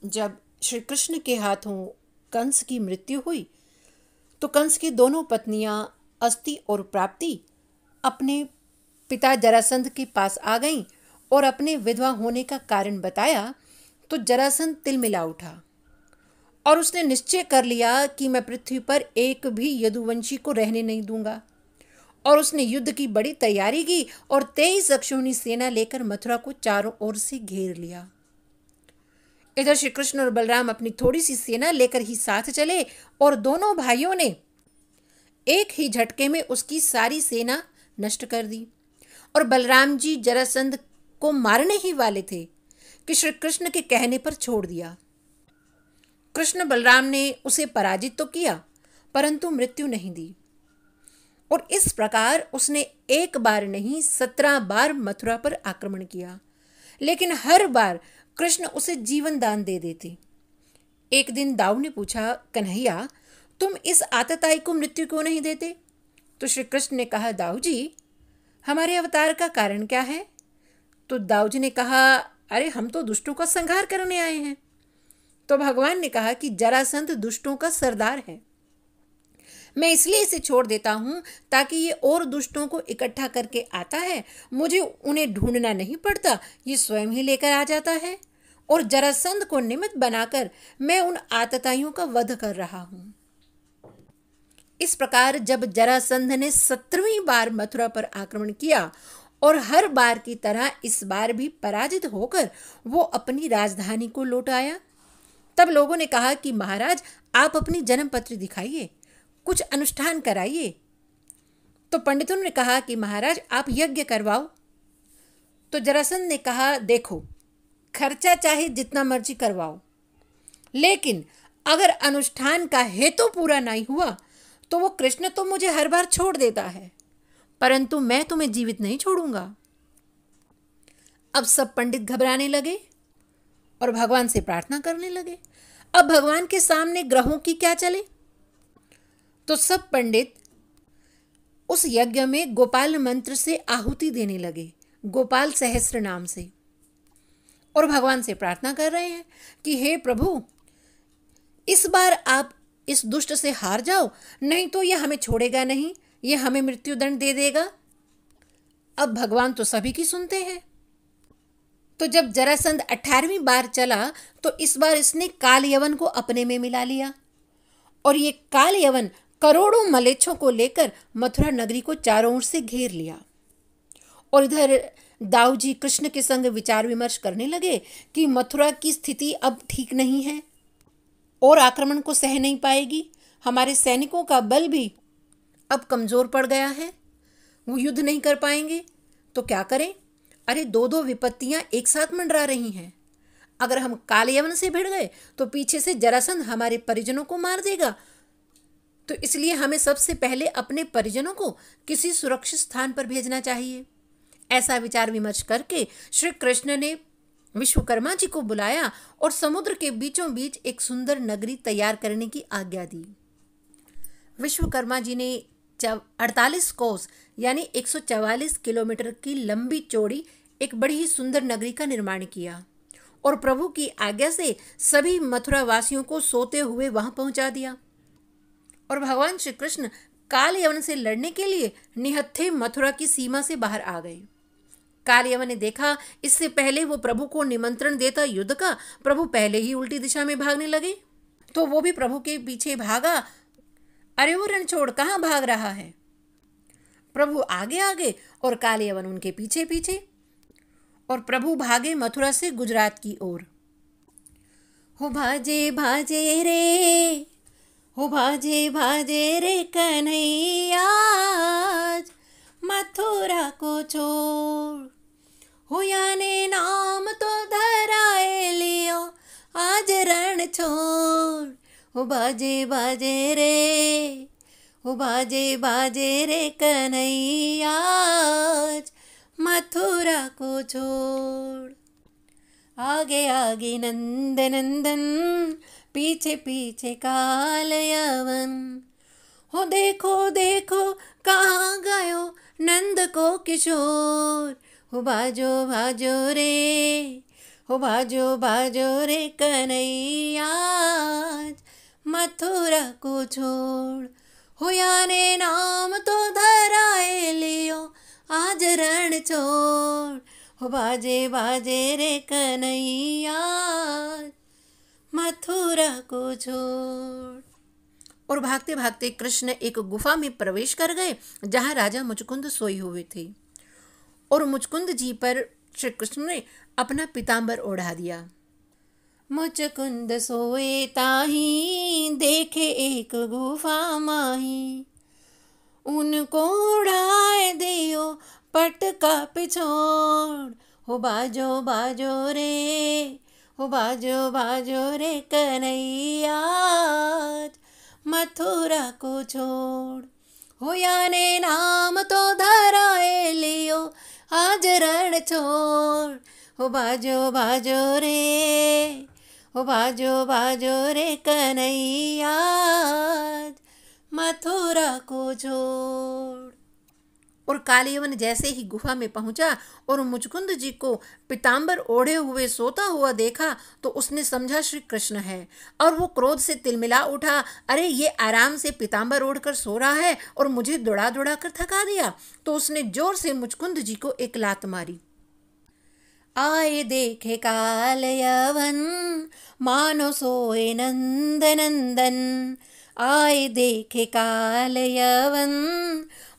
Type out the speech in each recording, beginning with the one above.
जब श्री कृष्ण के हाथों कंस की मृत्यु हुई तो कंस की दोनों पत्नियां अस्ति और प्राप्ति अपने पिता जरासंध के पास आ गईं और अपने विधवा होने का कारण बताया तो जरासंध तिलमिला उठा और उसने निश्चय कर लिया कि मैं पृथ्वी पर एक भी यदुवंशी को रहने नहीं दूंगा। और उसने युद्ध की बड़ी तैयारी की और 23 अक्षौहिणी सेना लेकर मथुरा को चारों ओर से घेर लिया। इधर श्री कृष्ण और बलराम अपनी थोड़ी सी सेना लेकर ही साथ चले और दोनों भाइयों ने एक ही झटके में उसकी सारी सेना नष्ट कर दी। और बलराम जी जरासंध को मारने ही वाले थे कि श्री कृष्ण के कहने पर छोड़ दिया। कृष्ण बलराम ने उसे पराजित तो किया परंतु मृत्यु नहीं दी। और इस प्रकार उसने एक बार नहीं 17 बार मथुरा पर आक्रमण किया, लेकिन हर बार कृष्ण उसे जीवन दान दे देते। एक दिन दाऊ ने पूछा, कन्हैया तुम इस आतताई को मृत्यु क्यों नहीं देते? तो श्री कृष्ण ने कहा, दाऊ जी हमारे अवतार का कारण क्या है? तो दाऊ जी ने कहा, अरे हम तो दुष्टों का संहार करने आए हैं। तो भगवान ने कहा कि जरासंध दुष्टों का सरदार है, मैं इसलिए इसे छोड़ देता हूं ताकि ये और दुष्टों को इकट्ठा करके आता है, मुझे उन्हें ढूंढना नहीं पड़ता, ये स्वयं ही लेकर आ जाता है और जरासंध को निमित्त बनाकर मैं उन आतताइयों का वध कर रहा हूं। इस प्रकार जब जरासंध ने 17वीं बार मथुरा पर आक्रमण किया और हर बार की तरह इस बार भी पराजित होकर वो अपनी राजधानी को लौट आया, तब लोगों ने कहा कि महाराज आप अपनी जन्मपत्री दिखाइए, कुछ अनुष्ठान कराइए। तो पंडितों ने कहा कि महाराज आप यज्ञ करवाओ। तो जरासंध ने कहा, देखो खर्चा चाहे जितना मर्जी करवाओ, लेकिन अगर अनुष्ठान का हेतु पूरा नहीं हुआ तो वो कृष्ण तो मुझे हर बार छोड़ देता है, परंतु मैं तुम्हें जीवित नहीं छोड़ूंगा। अब सब पंडित घबराने लगे और भगवान से प्रार्थना करने लगे। अब भगवान के सामने ग्रहों की क्या चले? तो सब पंडित उस यज्ञ में गोपाल मंत्र से आहुति देने लगे, गोपाल सहस्त्र नाम से, और भगवान से प्रार्थना कर रहे हैं कि हे प्रभु इस बार आप इस दुष्ट से हार जाओ, नहीं तो यह हमें छोड़ेगा नहीं, यह हमें मृत्युदंड दे देगा। अब भगवान तो सभी की सुनते हैं। तो जब जरासंध 18वीं बार चला तो इस बार इसने काल यवन को अपने में मिला लिया और ये काल यवन करोड़ों मलेच्छों को लेकर मथुरा नगरी को चारों ओर से घेर लिया। और इधर दाऊ जी कृष्ण के संग विचार विमर्श करने लगे कि मथुरा की स्थिति अब ठीक नहीं है और आक्रमण को सह नहीं पाएगी, हमारे सैनिकों का बल भी अब कमजोर पड़ गया है, वो युद्ध नहीं कर पाएंगे, तो क्या करें? अरे दो दो विपत्तियां एक साथ मंडरा रही हैं। अगर हम काल यवन से भिड़ गए तो पीछे से जरासंध हमारे परिजनों को मार देगा, तो इसलिए हमें सबसे पहले अपने परिजनों को किसी सुरक्षित स्थान पर भेजना चाहिए। ऐसा विचार विमर्श करके श्री कृष्ण ने विश्वकर्मा जी को बुलाया और समुद्र के बीचों बीच एक सुंदर नगरी तैयार करने की आज्ञा दी। विश्वकर्मा जी ने 48 कोस यानी 144 किलोमीटर की लंबी चौड़ी एक बड़ी ही सुंदर नगरी का निर्माण किया और प्रभु की आज्ञा से सभी मथुरा वासियों को सोते हुए वहां पहुंचा दिया। और भगवान श्री कृष्ण काल यवन से लड़ने के लिए निहत्थे मथुरा की सीमा से बाहर आ गए। काल यवन ने देखा इससे पहले वो प्रभु को निमंत्रण देता युद्ध का, प्रभु पहले ही उल्टी दिशा में भागने लगे, तो वो भी प्रभु के पीछे भागा। अरे वो रणछोड़ कहाँ भाग रहा है? प्रभु आगे आगे और काल यवन उनके पीछे पीछे, और प्रभु भागे मथुरा से गुजरात की ओर। हो भाजे भाजे रे, हो भाजे भाजे रे कन्हैया आज मथुरा को छोड़, हो याने नाम तो धराए लियो आज रण छोड़। हो बाजे बाजे रे, हो बाजे बाजे रे कन्हैया आज मथुरा को छोड़। आगे आगे नंद नंदन, पीछे पीछे काल यवन, हो देखो देखो कहाँ गयो नंद को किशोर। हो भाजो भाजो रे, हो बाजो बाजो रे कन्हैया मथुरा को छोड़, हो याने नाम तो धराए लियो आज रण छोड़, हो बाजे बाजे रे कन्हैया मथुरा को छोड़। और भागते भागते कृष्ण एक गुफा में प्रवेश कर गए जहाँ राजा मुचकुंद सोए हुए थे। और मुचकुंद जी पर श्री कृष्ण ने अपना पीताम्बर ओढ़ा दिया। मुचकुंद सोए ताही देखे एक गुफा माही, उनको उड़ाए दियो पटका पिछोड़, हो बाजो बाजो रे, हो बाजो बाजो रे कन्हैया मथुरा को छोड़, हो याने नाम तो धराए लियो आज रण छोड़, हो बाजो बाजो रे, हो बाजो बाजो रे कन्हैया मथुरा को छोड़। और कालियवन जैसे ही गुफा में पहुंचा और मुचकुंद जी को पीताम्बर ओढ़े हुए सोता हुआ देखा तो उसने समझा श्री कृष्ण है, और वो क्रोध से तिलमिला उठा। अरे ये आराम से पीताम्बर ओढ़कर सो रहा है और मुझे दौड़ा दौड़ा कर थका दिया। तो उसने जोर से मुचकुंद जी को एक लात मारी। आए देखे कालयवन मानो सोए नंद नंदन, आए देखे कालयवन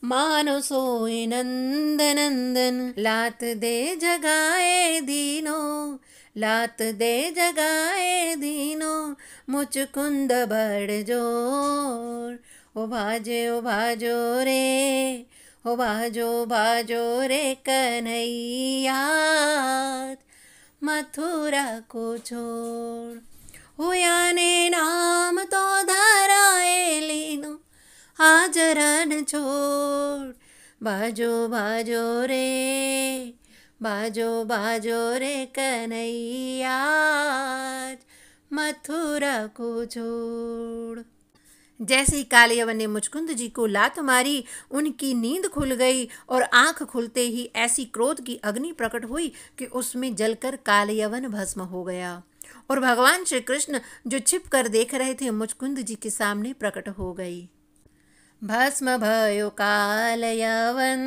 मानो सोए नंद नंदन, लात दे जगाए दीनों, लात दे जगाए दीनों मुचकुंद बड़ जोर, ओ बाजो रे, हो बाजो बाजो रे कन्हैया मथुरा को छोड़, हो याने नाम तो धराए लीनो आज रण छोड़, बाजो बाजो रे, बाजो बाजो रे कन्हैया मथुरा को छोड़। जैसे ही कालियवन ने मुचकुंद जी को लात मारी, उनकी नींद खुल गई और आंख खुलते ही ऐसी क्रोध की अग्नि प्रकट हुई कि उसमें जलकर कालियवन भस्म हो गया। और भगवान श्री कृष्ण जो छिप कर देख रहे थे मुचकुंद जी के सामने प्रकट हो गई। भस्म भयो कालयवन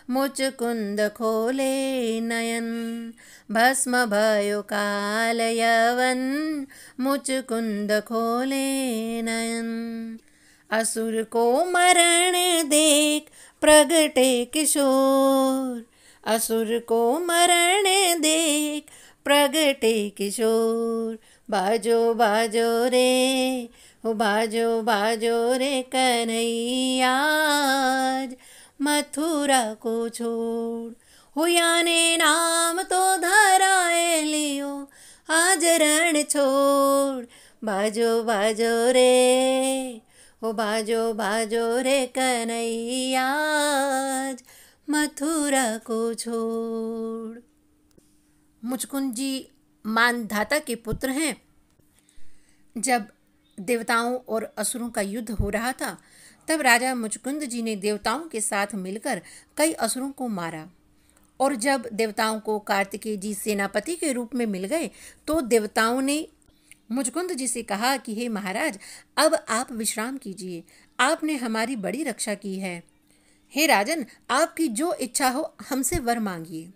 मुचकुंद खोले नयन, भस्म भयो कालयवन मुचकुंद खोले नयन, असुर को मरण देख प्रगटे किशोर, असुर को मरण देख प्रगटे किशोर, बाजो बाजो रे, हो बाजो बाजो रे कन्हैया मथुरा को छोड़, हो याने नाम तो धराए लियो आज रण छोड़, बाजो बाजो रे, हो बाजो बाजो रे कन्हैया मथुरा को छोड़। मुचकुंद जी मानधाता के पुत्र हैं। जब देवताओं और असुरों का युद्ध हो रहा था तब राजा मुचकुंद जी ने देवताओं के साथ मिलकर कई असुरों को मारा। और जब देवताओं को कार्तिकेय जी सेनापति के रूप में मिल गए तो देवताओं ने मुचकुंद जी से कहा कि हे महाराज, अब आप विश्राम कीजिए, आपने हमारी बड़ी रक्षा की है। हे राजन, आपकी जो इच्छा हो हमसे वर मांगिए।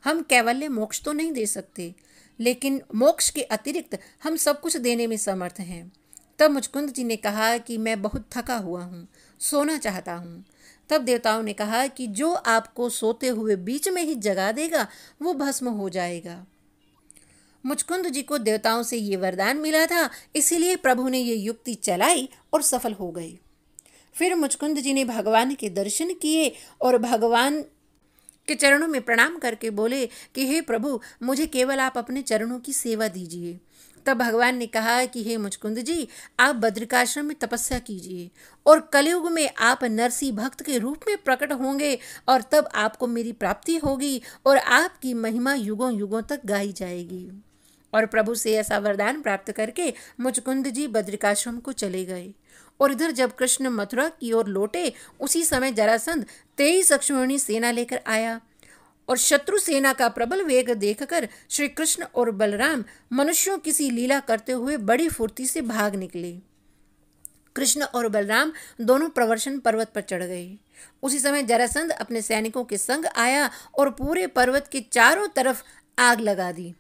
हम कैवल्य मोक्ष तो नहीं दे सकते, लेकिन मोक्ष के अतिरिक्त हम सब कुछ देने में समर्थ हैं। तब मुचकुंद जी ने कहा कि मैं बहुत थका हुआ हूँ, सोना चाहता हूँ। तब देवताओं ने कहा कि जो आपको सोते हुए बीच में ही जगा देगा वो भस्म हो जाएगा। मुचकुंद जी को देवताओं से ये वरदान मिला था, इसीलिए प्रभु ने ये युक्ति चलाई और सफल हो गई। फिर मुचकुंद जी ने भगवान के दर्शन किए और भगवान के चरणों में प्रणाम करके बोले कि हे प्रभु, मुझे केवल आप अपने चरणों की सेवा दीजिए। तब भगवान ने कहा कि हे मुचकुंद जी, आप बद्रिकाश्रम में तपस्या कीजिए और कलयुग में आप नरसी भक्त के रूप में प्रकट होंगे और तब आपको मेरी प्राप्ति होगी और आपकी महिमा युगों युगों तक गाई जाएगी। और प्रभु से ऐसा वरदान प्राप्त करके मुचकुंद जी बद्रिकाश्रम को चले गए। और इधर जब कृष्ण मथुरा की ओर लौटे उसी समय जरासंध 23 अक्षौहिणी सेना लेकर आया और शत्रु सेना का प्रबल वेग देखकर श्री कृष्ण और बलराम मनुष्यों किसी लीला करते हुए बड़ी फुर्ती से भाग निकले। कृष्ण और बलराम दोनों प्रवर्षण पर्वत पर चढ़ गए। उसी समय जरासंध अपने सैनिकों के संग आया और पूरे पर्वत के चारों तरफ आग लगा दी।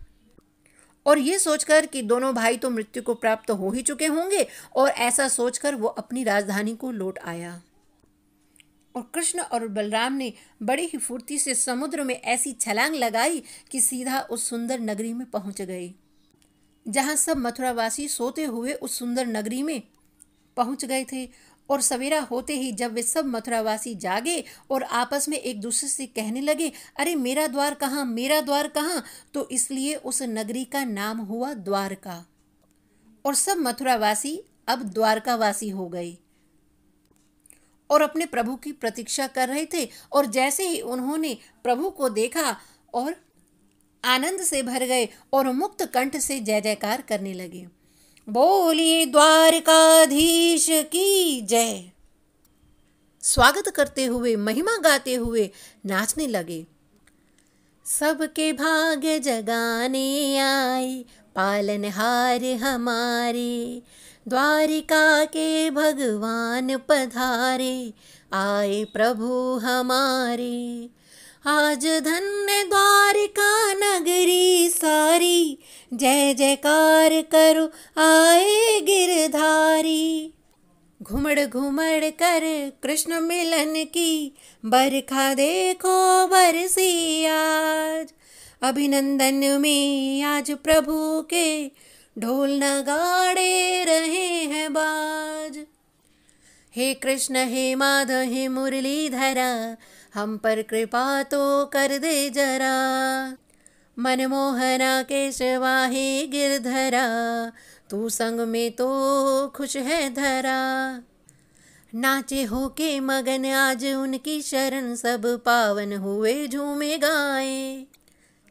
और ये सोचकर कि दोनों भाई तो मृत्यु को प्राप्त हो ही चुके होंगे, और ऐसा सोचकर वो अपनी राजधानी को लौट आया। और कृष्ण और बलराम ने बड़ी ही फुर्ती से समुद्र में ऐसी छलांग लगाई कि सीधा उस सुंदर नगरी में पहुंच गए। जहां सब मथुरावासी सोते हुए उस सुंदर नगरी में पहुंच गए थे। और सवेरा होते ही जब वे सब मथुरावासी जागे और आपस में एक दूसरे से कहने लगे, अरे मेरा द्वार कहाँ, मेरा द्वार कहाँ, तो इसलिए उस नगरी का नाम हुआ द्वारका। और सब मथुरावासी अब द्वारकावासी हो गए और अपने प्रभु की प्रतीक्षा कर रहे थे। और जैसे ही उन्होंने प्रभु को देखा और आनंद से भर गए और मुक्त कंठ से जय जयकार करने लगे। बोलिए द्वारकाधीश की जय। स्वागत करते हुए, महिमा गाते हुए नाचने लगे। सबके भाग्य जगाने आए पालनहार हमारे, द्वारिका के भगवान पधारे, आए प्रभु हमारे। आज धन्य द्वारिका नगरी सारी, जय जयकार करो आए गिरधारी। घुमड़ घुमड़ कर कृष्ण मिलन की, बरखा देखो बरसी आज। अभिनंदन में आज प्रभु के, ढोल नगाड़े रहे हैं बाज। हे कृष्ण हे माधव हे मुरलीधरा, हम पर कृपा तो कर दे जरा। मनमोहना केशवा हे गिरधरा, तू संग में तो खुश है धरा। नाचे हो के मगन आज उनकी शरण, सब पावन हुए झूमे गाए।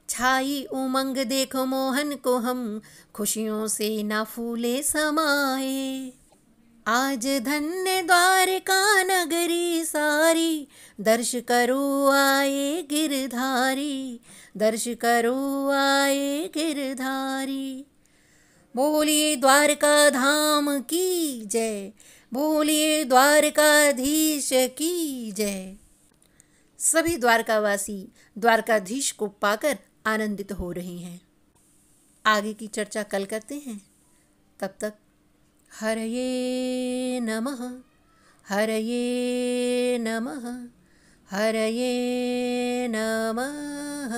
छाई उमंग देखो मोहन को हम, खुशियों से ना फूले समाए। आज धन्य द्वारका नगरी सारी, दर्श करो आए गिरधारी, दर्श करो आए गिरधारी। बोलिए द्वारका धाम की जय, बोलिए द्वारकाधीश की जय। सभी द्वारकावासी द्वारकाधीश को पाकर आनंदित हो रहे हैं। आगे की चर्चा कल करते हैं। तब तक हरये नमः, हरये नमः, हरये नमः।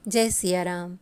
जय सिया राम।